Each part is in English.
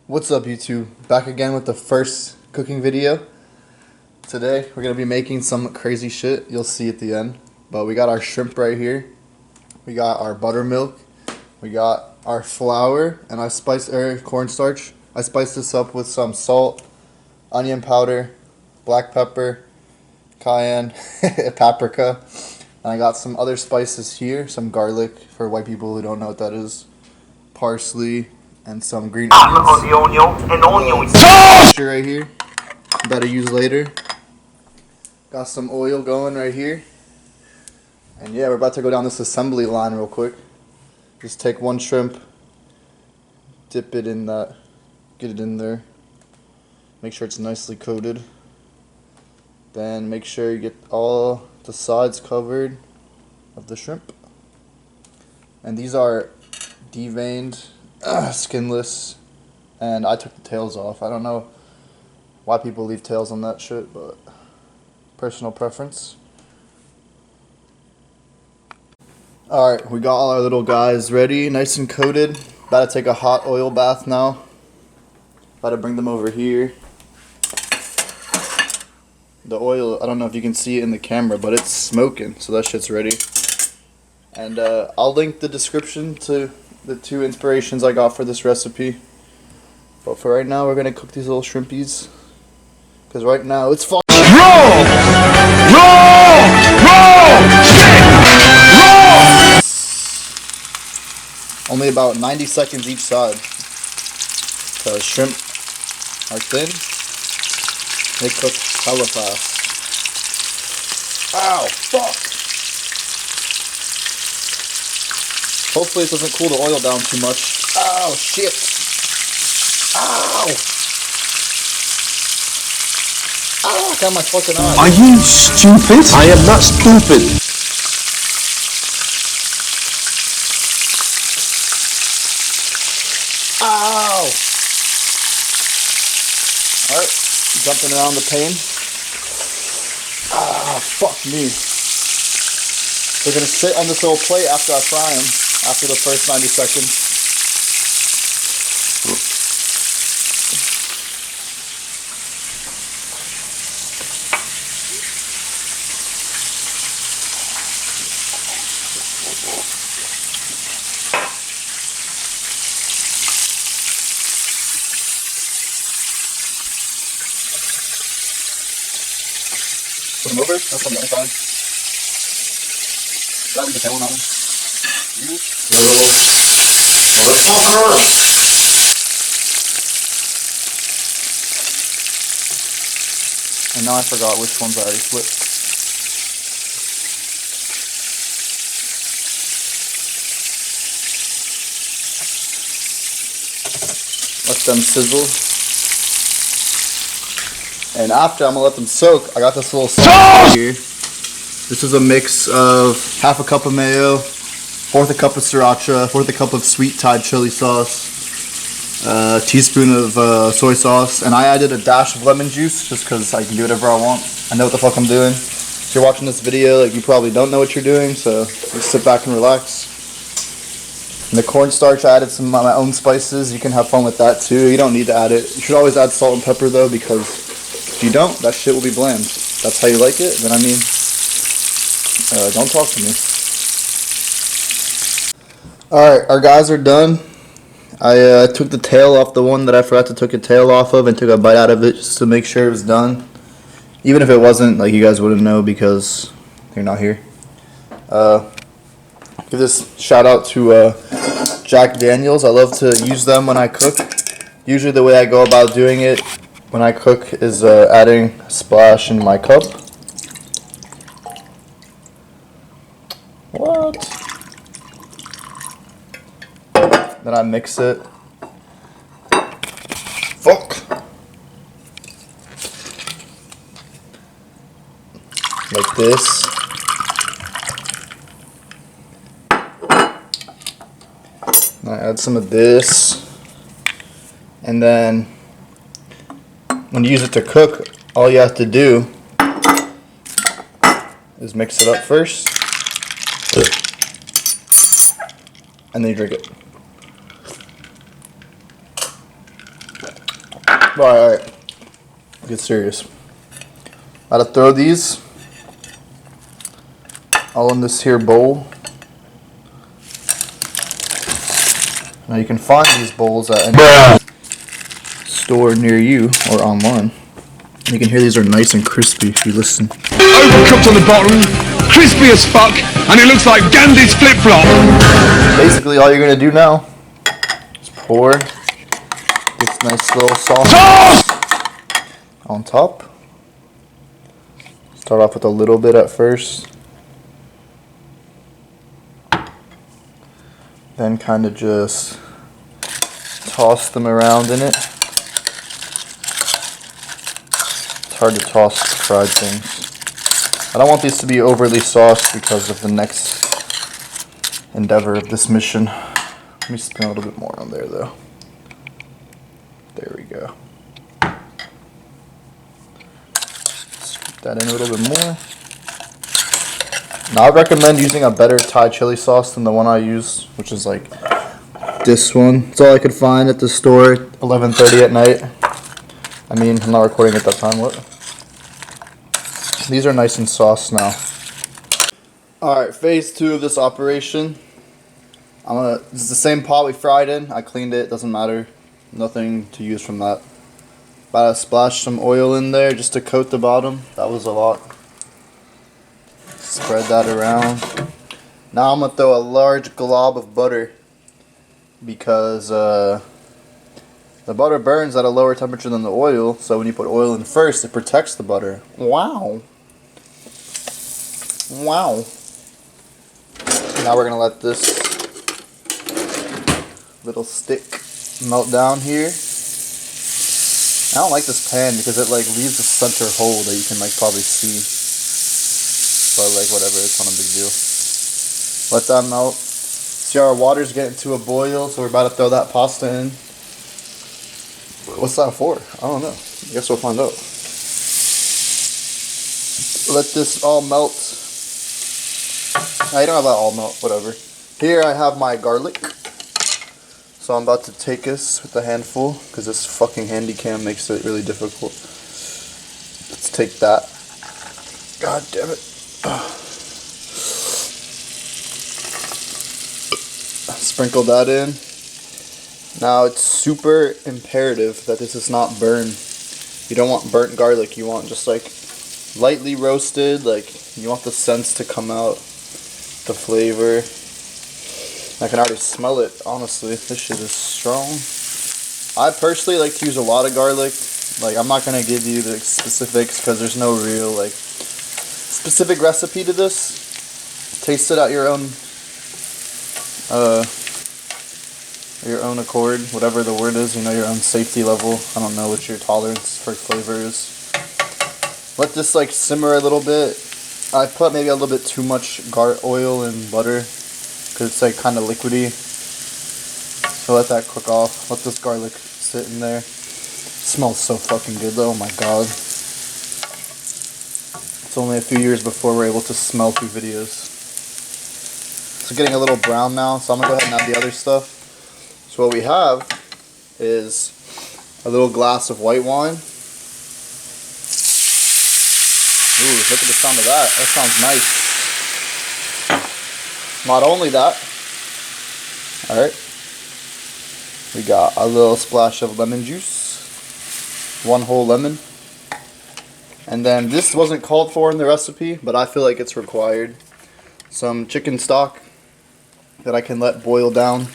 What's up, YouTube? Back again with the first cooking video. Today we're going to be making some crazy shit. You'll see at the end. But we got our shrimp right here. We got our buttermilk. We got our flour and our cornstarch. I spiced this up with some salt, onion powder, black pepper, cayenne, paprika. And I got some other spices here. Some garlic for white people who don't know what that is. Parsley. And some green onions. Right here. Better use later. Got some oil going right here. And yeah, we're about to go down this assembly line real quick. Just take one shrimp, dip it in that, get it in there. Make sure it's nicely coated. Then make sure you get all the sides covered of the shrimp. And these are deveined, skinless, and I took the tails off. I don't know why people leave tails on that shit, but personal preference. Alright, we got all our little guys ready, nice and coated. About to take a hot oil bath now. About to bring them over here. The oil, I don't know if you can see it in the camera, but it's smoking, so that shit's ready. And I'll link the description to the two inspirations I got for this recipe. But for right now, we're gonna cook these little shrimpies. Because right now, it's fun. Roll! Only about 90 seconds each side. Because shrimp are thin. They cook hella fast. Ow, fuck! Hopefully it doesn't cool the oil down too much. Ow, shit! Ow! Ow, I got my fucking eye. Are you stupid? I am not stupid. Ow! Alright, jumping around the pane. Ah, fuck me. They're gonna sit on this little plate after I fry them, after the first 90 seconds. Put them over, that's on the other side. That was the tail on that one. And now I forgot which ones I already flipped. Let them sizzle. And after I'm gonna let them soak, I got this little sauce here. This is a mix of half a cup of mayo, fourth a cup of sriracha, fourth a cup of sweet Thai chili sauce, a teaspoon of soy sauce, and I added a dash of lemon juice just because I can do whatever I want. I know what the fuck I'm doing. If you're watching this video, like, you probably don't know what you're doing, so just sit back and relax. And the cornstarch, I added some of my own spices. You can have fun with that too. You don't need to add it. You should always add salt and pepper though, because if you don't, that shit will be bland. That's how you like it, then I mean, don't talk to me. Alright, our guys are done. I took the tail off the one that I forgot to take a tail off of and took a bite out of it just to make sure it was done. Even if it wasn't, like, you guys wouldn't know because you're not here. Give this shout out to Jack Daniels. I love to use them when I cook. Usually the way I go about doing it when I cook is adding a splash in my cup. What? Then I mix it. Fuck. Like this. I add some of this. And then when you use it to cook, all you have to do is mix it up first. And then you drink it. Alright. Get serious. Gotta throw these all in this here bowl. Now you can find these bowls at any store near you or online. You can hear these are nice and crispy if you listen. Overcooked on the bottom, crispy as fuck, and it looks like Gandhi's flip-flop. Basically all you're gonna do now is pour this nice little sauce on top. Start off with a little bit at first. Then kind of just toss them around in it. It's hard to toss fried things. I don't want these to be overly sauced because of the next endeavor of this mission. Let me spin a little bit more on there though. There we go. Scoop that in a little bit more. Now I recommend using a better Thai chili sauce than the one I use, which is like this one. It's all I could find at the store at 11:30 at night. I mean, I'm not recording at that time. What? These are nice and sauced now. Alright, phase 2 of this operation. This is the same pot we fried in. I cleaned it, doesn't matter. Nothing to use from that. About to splash some oil in there just to coat the bottom. That was a lot. Spread that around. Now I'm going to throw a large glob of butter because the butter burns at a lower temperature than the oil, so when you put oil in first, it protects the butter. Wow. Wow. Now we're going to let this little stick melt down here. I don't like this pan because it like leaves a center hole that you can like probably see. But like whatever, it's not a big deal. Let that melt. See, our water's getting to a boil, so we're about to throw that pasta in. What's that for? I don't know. I guess we'll find out. Let this all melt. I don't have that all melt, whatever. Here I have my garlic. So I'm about to take this with a handful, because this fucking handy cam makes it really difficult. Let's take that. God damn it. Sprinkle that in. Now it's super imperative that this is not burned. You don't want burnt garlic. You want just like lightly roasted. Like you want the scents to come out, the flavor. I can already smell it. Honestly, this shit is strong. I personally like to use a lot of garlic. Like I'm not gonna give you the specifics because there's no real like specific recipe to this. Taste it at your own accord, whatever the word is, you know, your own safety level. I don't know what your tolerance for flavor is. Let this like simmer a little bit. I put maybe a little bit too much oil and butter because it's like kind of liquidy. So let that cook off. Let this garlic sit in there. It smells so fucking good though, oh my god. It's only a few years before we're able to smell through videos. It's getting a little brown now, so I'm going to go ahead and add the other stuff. So what we have is a little glass of white wine. Ooh, look at the sound of that. That sounds nice. Not only that, alright, we got a little splash of lemon juice. One whole lemon. And then this wasn't called for in the recipe, but I feel like it's required. Some chicken stock that I can let boil down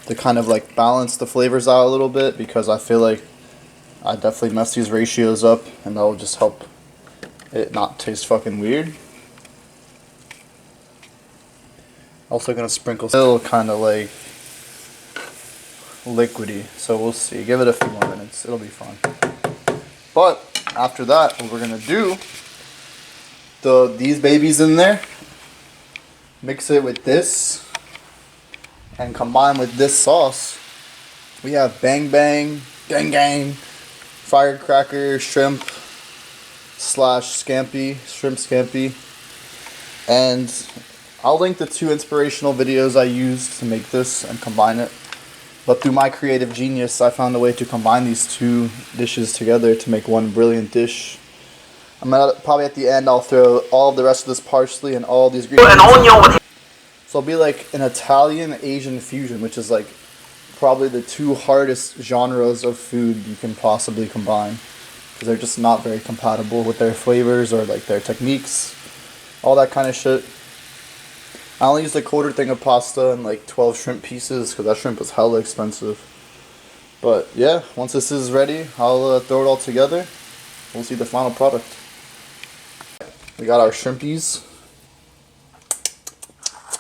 to kind of like balance the flavors out a little bit, because I feel like I definitely mess these ratios up and that will just help it not taste fucking weird. Also gonna sprinkle still kind of like liquidy, so we'll see. Give it a few more minutes, it'll be fine. But after that, what we're gonna do, throw these babies in there, mix it with this, and combine with this sauce. We have bang bang, gang gang, firecracker, shrimp slash scampi, shrimp scampi. And I'll link the two inspirational videos I used to make this and combine it But through my creative genius, I found a way to combine these two dishes together to make one brilliant dish. Probably at the end, I'll throw all of the rest of this parsley and all these ingredients. So it'll be like an Italian-Asian fusion, which is like probably the two hardest genres of food you can possibly combine. Because they're just not very compatible with their flavors or like their techniques. All that kind of shit. I only used a quarter thing of pasta and like 12 shrimp pieces because that shrimp was hella expensive. But yeah, once this is ready, I'll throw it all together. We'll see the final product. We got our shrimpies.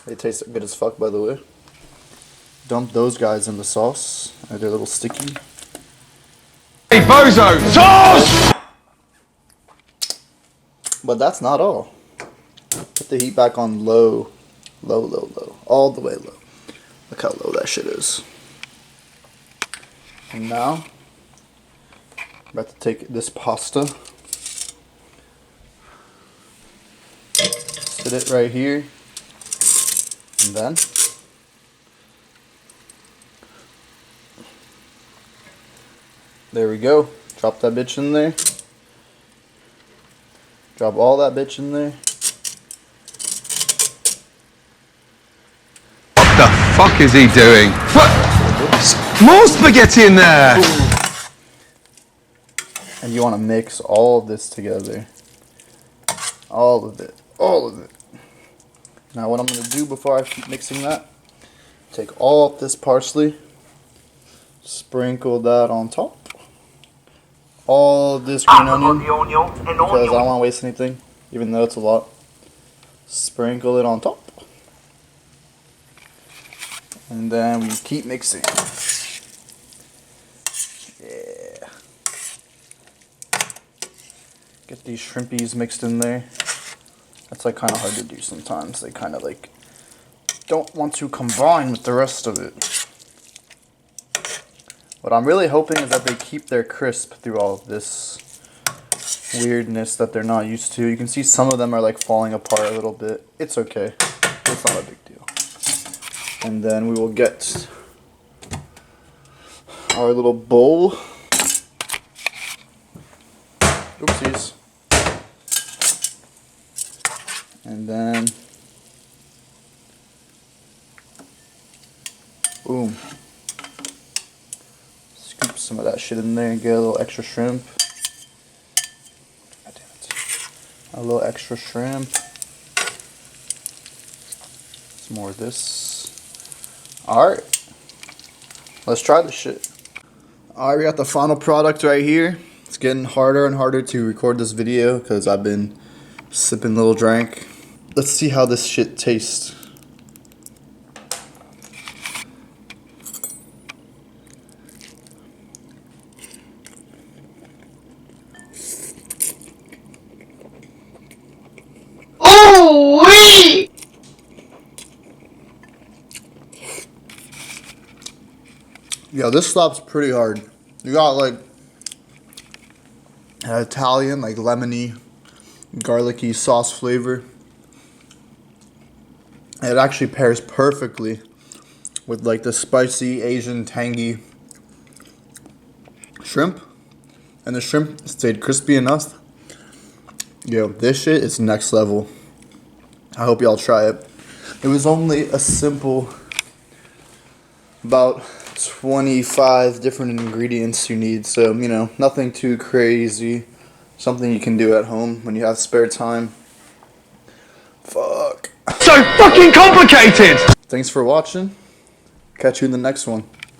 They taste good as fuck, by the way. Dump those guys in the sauce. They're a little sticky. Hey, bozo! Sauce! But that's not all. Put the heat back on low. Low, low, low. All the way low. Look how low that shit is. And now, I'm about to take this pasta. Sit it right here. And then, there we go. Drop that bitch in there. Drop all that bitch in there. What the fuck is he doing? What? More spaghetti in there! And you want to mix all of this together. All of it. All of it. Now what I'm going to do before I keep mixing that, take all of this parsley, sprinkle that on top. All of this green onion, because I don't want to waste anything, even though it's a lot. Sprinkle it on top. And then we keep mixing. Yeah. Get these shrimpies mixed in there. That's like kind of hard to do sometimes. They kind of like don't want to combine with the rest of it. What I'm really hoping is that they keep their crisp through all of this weirdness that they're not used to. You can see some of them are like falling apart a little bit. It's okay. It's not a big deal. And then we will get our little bowl. Oopsies. And then, boom. Scoop some of that shit in there and get a little extra shrimp. God damn it. A little extra shrimp. Some more of this. Alright. Let's try this shit. Alright, we got the final product right here. It's getting harder and harder to record this video because I've been sipping a little drink. Let's see how this shit tastes. Oh wee! Yeah, this slaps pretty hard. You got like an Italian, like lemony, garlicky sauce flavor. It actually pairs perfectly with like the spicy Asian tangy shrimp. And the shrimp stayed crispy enough. Yo, this shit is next level. I hope y'all try it. It was only a simple, about 25 different ingredients you need. So, you know, nothing too crazy. Something you can do at home when you have spare time. Fuck. So fucking complicated! Thanks for watching. Catch you in the next one.